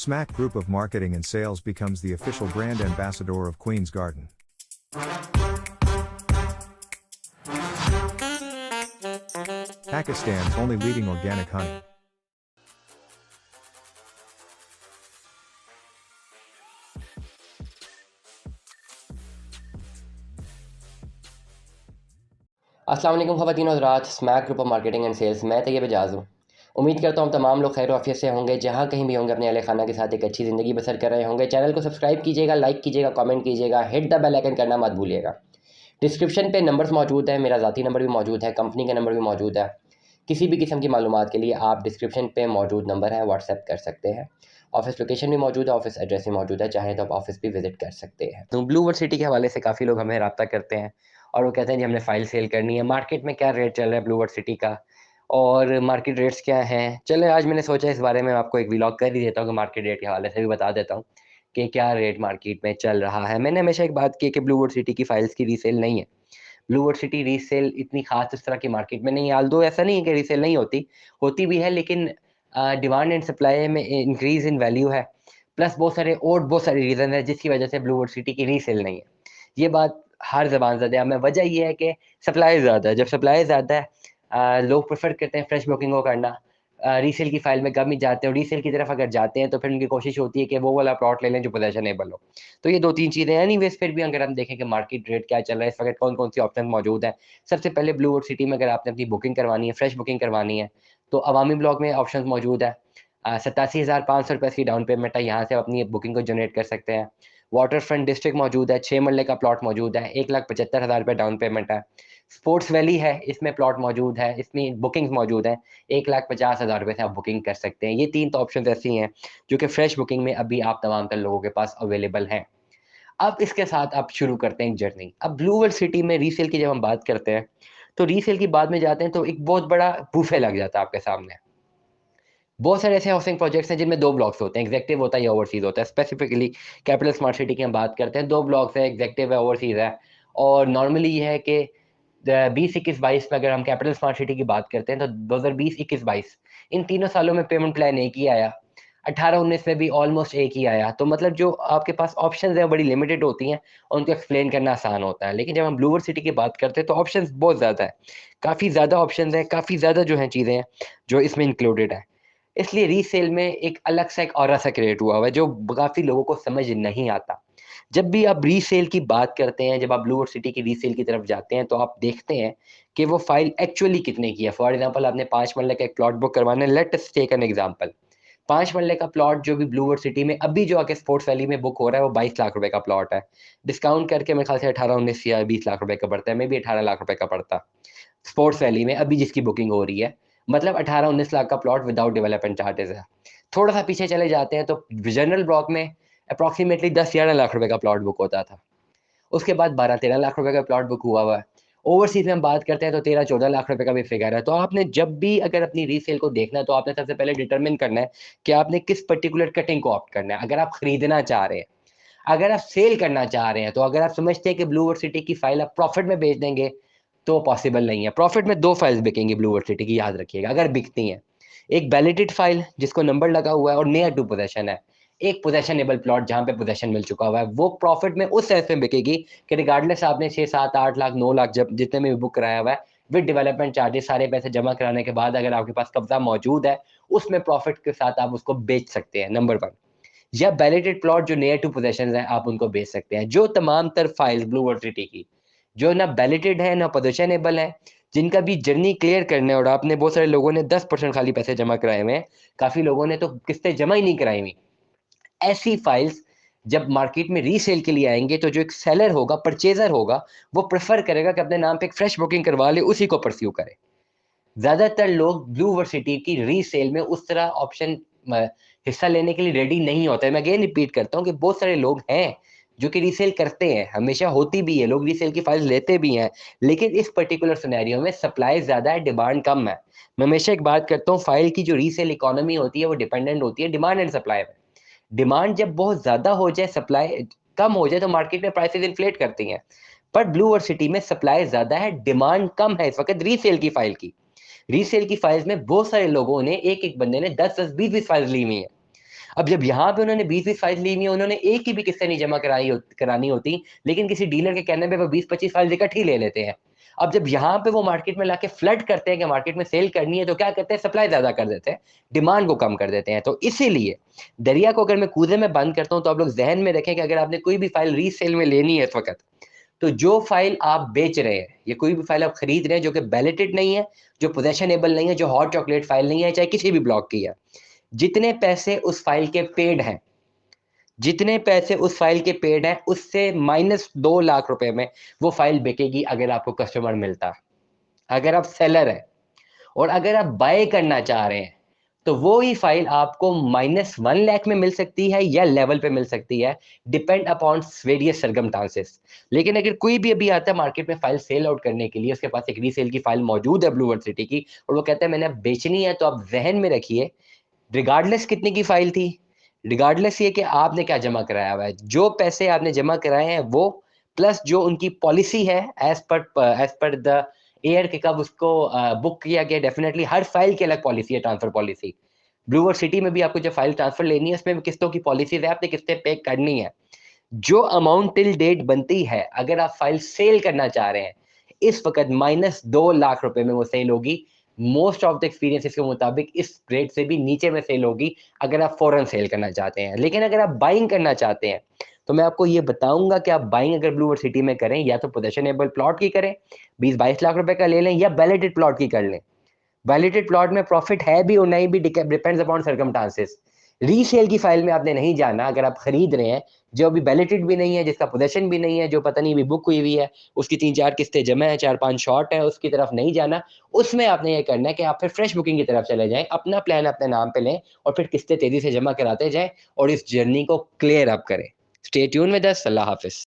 Smack Group of Marketing and Sales becomes the official brand ambassador of Queen's Garden. Pakistan's only leading organic honey. अस्सलाम वालेकुम ख़वातीन और हज़रात, Smack group of marketing and sales. मैं तैयब एजाज़ हूँ। उम्मीद करता हूँ तमाम लोग खैर आफियत से होंगे, जहाँ कहीं भी होंगे अपने अहले खाना के साथ एक अच्छी ज़िंदगी बसर कर रहे होंगे। चैनल को सब्सक्राइब कीजिएगा, लाइक कीजिएगा, कमेंट कीजिएगा, हिट द बेल आइकन करना मत भूलिएगा। डिस्क्रिप्शन पे नंबर्स मौजूद है, मेरा ज़ाती नंबर भी मौजूद है, कंपनी का नंबर भी मौजूद है। किसी भी किस्म की मालूमात के लिए आप डिस्क्रिप्शन पे मौजूद नंबर है व्हाट्सएप कर सकते हैं। ऑफिस लोकेशन भी मौजूद है, ऑफिस एड्रेस भी मौजूद है, चाहे तो आप ऑफिस भी विजिट कर सकते हैं। तो ब्लू वर्ल्ड सिटी के हवाले से काफ़ी लोग हमें रब्ता करते हैं और वो कहते हैं जी हमने फ़ाइल सेल करनी है, मार्केट में क्या रेट चल रहा है ब्लू वर्ल्ड सिटी का और मार्केट रेट्स क्या हैं। चले आज मैंने सोचा इस बारे में आपको एक व्लॉग कर ही देता हूँ कि मार्केट रेट के हवाले से भी बता देता हूँ कि क्या रेट मार्केट में चल रहा है। मैंने हमेशा एक बात की कि ब्लू वर्ल्ड सिटी की फ़ाइल्स की रीसेल नहीं है। ब्लू वर्ल्ड सिटी रीसेल इतनी ख़ास इस तरह की मार्केट में नहीं है, ऑल्दो ऐसा नहीं है कि रीसेल नहीं होती, होती भी है, लेकिन डिमांड एंड सप्लाई में इंक्रीज़ इन वैल्यू है, प्लस बहुत सारे रीज़न है जिसकी वजह से ब्लू वर्ल्ड सिटी की रीसेल नहीं है। ये बात हर ज़बान ज़द है। हमें वजह ये है कि सप्लाई ज़्यादा है, जब सप्लाई ज़्यादा है लोग प्रेफ़र करते हैं फ्रेश बुकिंग को करना, रीसेल की फ़ाइल में कम ही जाते हैं और रीसेल की तरफ अगर जाते हैं तो फिर उनकी कोशिश होती है कि वो वाला प्लॉट ले लें जो पोज़ेशनेबल हो। तो ये 2-3 चीज़ें हैं। एनीवेज़ फिर भी अगर हम देखें कि मार्केट रेट क्या चल रहा है, इस वक़्त कौन-कौन सी ऑप्शन मौजूद हैं। सबसे पहले ब्लू वर्ल्ड सिटी में अगर आपने अपनी बुकिंग करवानी है, फ्रेश बुकिंग करवानी है, तो अवामी ब्लॉक में ऑप्शंस मौजूद है। 87,500 रुपए की डाउन पेमेंट है, यहाँ से आप अपनी बुकिंग को जनरेट कर सकते हैं। वाटर फ्रंट डिस्ट्रिक्ट मौजूद है, 6 मरले का प्लॉट मौजूद है, 1,75,000 रुपए डाउन पेमेंट है। स्पोर्ट्स वैली है, इसमें प्लॉट मौजूद है, इसमें बुकिंग्स मौजूद हैं, 1,50,000 रुपए से आप बुकिंग कर सकते हैं। ये 3 तो ऑप्शंस ऐसी हैं, जो कि फ्रेश बुकिंग में अभी आप तमाम तर लोगों के पास अवेलेबल हैं। अब इसके साथ आप शुरू करते हैं एक जर्नी। अब ब्लू वर्ल्ड सिटी में रीसेल की जब हम बात करते हैं, तो रीसेल की बात में जाते हैं तो एक बहुत बड़ा बूफे लग जाता है आपके सामने। बहुत सारे ऐसे हाउसिंग प्रोजेक्ट्स हैं जिनमें 2 ब्लॉक्स होते हैं, एग्ज़ेक्टिव होता है या ओवरसीज़ होता है। स्पेसिफिकली कैपिटल स्मार्ट सिटी की हम बात करते हैं, 2 ब्लॉक्स हैं, एग्ज़ेक्टिव है, ओवरसीज़ है। और नॉर्मली ये है कि 20-21-22 में अगर हम कैपिटल स्मार्ट सिटी की बात करते हैं तो 2020, 21-22 इन तीनों सालों में पेमेंट प्लान एक ही आया। 18-19 में भी ऑलमोस्ट एक ही आया। तो मतलब जो आपके पास ऑप्शंस हैं बड़ी लिमिटेड होती हैं और उनको एक्सप्लेन करना आसान होता है। लेकिन जब हम ब्लू वर्ल्ड सिटी की बात करते हैं तो ऑप्शंस बहुत ज़्यादा है। काफ़ी ज़्यादा ऑप्शंस हैं, काफ़ी ज़्यादा जो हैं चीज़ें हैं, जो इसमें इंक्लूडेड हैं। इसलिए रीसेल में एक अलग सा एक ऑरा सा क्रिएट हुआ हुआ है जो काफ़ी लोगों को समझ नहीं आता। जब भी आप रीसेल की बात करते हैं, जब आप ब्लू वर्ल्ड सिटी की रीसेल की तरफ जाते हैं, तो आप देखते हैं कि वो फ़ाइल एक्चुअली कितने की है। फॉर एग्ज़ाम्पल आपने 5 मरले का एक प्लॉट बुक करवाना है, let us take an example. 5 मरले का प्लॉट जो भी ब्लू वर्ल्ड सिटी में अभी जो आके स्पोर्ट्स वैली में बुक हो रहा है, वो 22 लाख रुपए का प्लॉट है। डिस्काउंट करके मेरे ख़्याल से 18-19 या 20 लाख रुपए का पड़ता है, मेबी 18 लाख रुपए का पड़ता। स्पोर्ट्स वैली में अभी जिसकी बुकिंग हो रही है, मतलब 18-19 लाख का प्लॉट विदाउट डेवलपमेंट चार्जेज़ है। थोड़ा-सा पीछे चले जाते हैं तो जनरल ब्लॉक में अप्रॉक्सिमेटली 10-11 लाख रुपए का प्लॉट बुक होता था। उसके बाद 12-13 लाख रुपए का प्लॉट बुक हुआ हुआ है। ओवरसीज़ में हम बात करते हैं तो 13-14 लाख रुपए का भी फिगर है। तो आपने जब भी अगर अपनी रीसेल को देखना है तो आपने सबसे पहले डिटरमिन करना है कि आपने किस पर्टिकुलर कटिंग को ऑप्ट करना है। अगर आप खरीदना चाह रहे हैं, अगर आप सेल करना चाह रहे हैं, तो अगर आप समझते हैं कि ब्लू वर्ल्ड सिटी की फाइल आप प्रॉफिट में बेच देंगे, तो पॉसिबल नहीं है। प्रॉफिट में 2 फाइल्स बिकेंगी ब्लू वर्ल्ड सिटी की, याद रखिएगा, अगर बिकती हैं। एक वैलिडेट फाइल जिसको नंबर लगा हुआ है और नियर टू पोजेशन है। एक पोजेशनेबल प्लॉट जहाँ पे पोजेशन मिल चुका हुआ है, वो प्रॉफिट में उस सेंस में बिकेगी कि रिगार्डलेस आपने 6, 7, 8 लाख, 9 लाख जब जितने में भी बुक कराया हुआ है, विद डेवलपमेंट चार्जेस सारे पैसे जमा कराने के बाद अगर आपके पास कब्जा मौजूद है, उसमें प्रॉफिट के साथ आप उसको बेच सकते हैं, नंबर 1। या वैलिडेट प्लॉट जो नियर टू पोजेशंस हैं, आप उनको बेच सकते हैं। जो तमाम तर फाइल्स ब्लू वर्ल्ड सिटी की, जो ना वैलिडेट है, ना पोजेशनेबल है, जिनका भी जर्नी क्लियर करना है और आपने बहुत सारे लोगों ने 10% खाली पैसे जमा कराए हुए हैं, काफ़ी लोगों ने तो किस्तें जमा ही नहीं कराई हुई। ऐसी फाइल्स जब मार्केट में रीसेल के लिए आएँगे, तो जो एक सेलर होगा, परचेज़र होगा, वो प्रेफ़र करेगा कि अपने नाम पे एक फ्रेश बुकिंग करवा ले, उसी को परस्यू करे। ज़्यादातर लोग ब्लू वर्सिटी की रीसेल में उस तरह ऑप्शन म हिस्सा लेने के लिए रेडी नहीं होते हैं। मैं अगेन रिपीट करता हूँ कि बहुत सारे लोग हैं, जो कि रीसेल करते हैं, हमेशा होती भी है, लोग रीसेल की फाइल्स लेते भी हैं, लेकिन इस पर्टिकुलर सिनेरियो में सप्लाई ज़्यादा है, डिमांड कम है। मैं हमेशा एक बात करता हूँ, फाइल की जो रीसेल इकोनॉमी होती है, वो डिपेंडेंट होती है डिमांड एंड सप्लाई पे। डिमांड जब बहुत ज़्यादा हो जाए, सप्लाई कम हो जाए, तो मार्केट में प्राइसेज़ इन्फ्लेट करती हैं। पर ब्लू वर्सिटी में सप्लाई ज़्यादा है, डिमांड कम है इस वक़्त रीसेल की फाइल की। रीसेल की फाइल्स में बहुत सारे लोगों ने एक-एक बंदे ने 10-10, 20-20 फाइल्स ली हुई हैं। अब जब यहाँ पे उन्होंने 20-20 फाइल ली हुई है, उन्होंने एक की भी किस्तें नहीं जमा करानी होती, लेकिन किसी डीलर के कहने पे वो 20-25 फाइल इकट्ठी ले लेते हैं। अब जब यहाँ पे वो मार्केट में लाके फ्लड करते हैं कि मार्केट में सेल करनी है, तो क्या करते हैं, सप्लाई ज़्यादा कर देते हैं, डिमांड को कम कर देते हैं। तो इसीलिए दरिया को अगर मैं कूजे में बंद करता हूँ, तो आप लोग ज़हन में रखें कि अगर आपने कोई भी फाइल रीसेल में लेनी है इस वक़्त, तो जो फाइल आप बेच रहे हैं, या कोई भी फाइल आप खरीद रहे हैं जो कि बैलेटेड नहीं है, जो पोजेशनेबल नहीं है, जो हॉट चॉकलेट फाइल नहीं है, चाहे किसी भी ब्लॉक की है, जितने पैसे उस फाइल के पेड हैं, जितने पैसे उस फाइल के पेड हैं, उससे माइनस 2 लाख रुपए में वो फाइल बिकेगी अगर आपको कस्टमर मिलता। अगर आप सेलर हैं और अगर आप बाय करना चाह रहे हैं, तो वो ही फाइल आपको माइनस 1 लाख में मिल सकती है या लेवल पे मिल सकती है, डिपेंड अपॉन वेरियस सर्कमस्टांसेस। लेकिन अगर कोई भी अभी आता है मार्केट में फाइल सेल आउट करने के लिए, उसके पास एक रीसेल की फाइल मौजूद है ब्लू वर्ल्ड सिटी की, और वो कहता है मैंने अब बेचनी है, तो आप जहन में रखिए, रिगार्डलेस कितने की फाइल थी, रिगार्डलेस ये कि आपने क्या जमा कराया हुआ है, जो पैसे आपने जमा कराए हैं वो, प्लस जो उनकी पॉलिसी है एज पर द एयर के कब उसको बुक किया गया, डेफिनेटली हर फाइल की अलग पॉलिसी है, transfer policy. Blue world city में भी आपको जब फाइल ट्रांसफर लेनी है, उसमें भी किस्तों की पॉलिसीज है, आपने किस्तें पे करनी है। जो अमाउंट टिल डेट बनती है, अगर आप फाइल सेल करना चाह रहे हैं, इस वक्त माइनस 2 लाख रुपए में वो सेल होगी। मोस्ट ऑफ द एक्सपीरियंसेस के मुताबिक इस रेट से भी नीचे में सेल होगी अगर आप फौरन सेल करना चाहते हैं। लेकिन अगर आप बाइंग करना चाहते हैं, तो मैं आपको ये बताऊंगा कि आप बाइंग अगर ब्लू वर्ल्ड सिटी में करें, या तो पोजेशनेबल प्लॉट की करें, 20-22 लाख रुपए का ले लें, या बैलेटेड प्लॉट की कर लें। वैलिडेटेड प्लॉट में प्रॉफिट है भी और नहीं भी, डिपेंड्स अपॉन सर्कमस्टांसेस। रीसेल की फाइल में आपने नहीं जाना, अगर आप खरीद रहे हैं जो अभी वैलिडेटेड भी नहीं है, जिसका पोजेशन भी नहीं है, जो पता नहीं अभी बुक हुई हुई है, उसकी 3-4 किस्तें जमा है, 4-5 शॉर्ट है, उसकी तरफ नहीं जाना। उसमें आपने ये करना है कि आप फिर फ्रेश बुकिंग की तरफ चले जाएं, अपना प्लान अपने नाम पे लें और फिर किस्तें तेजी से जमा कराते जाएं और इस जर्नी को क्लियर अप करें। Stay tune with us. Allah Hafiz.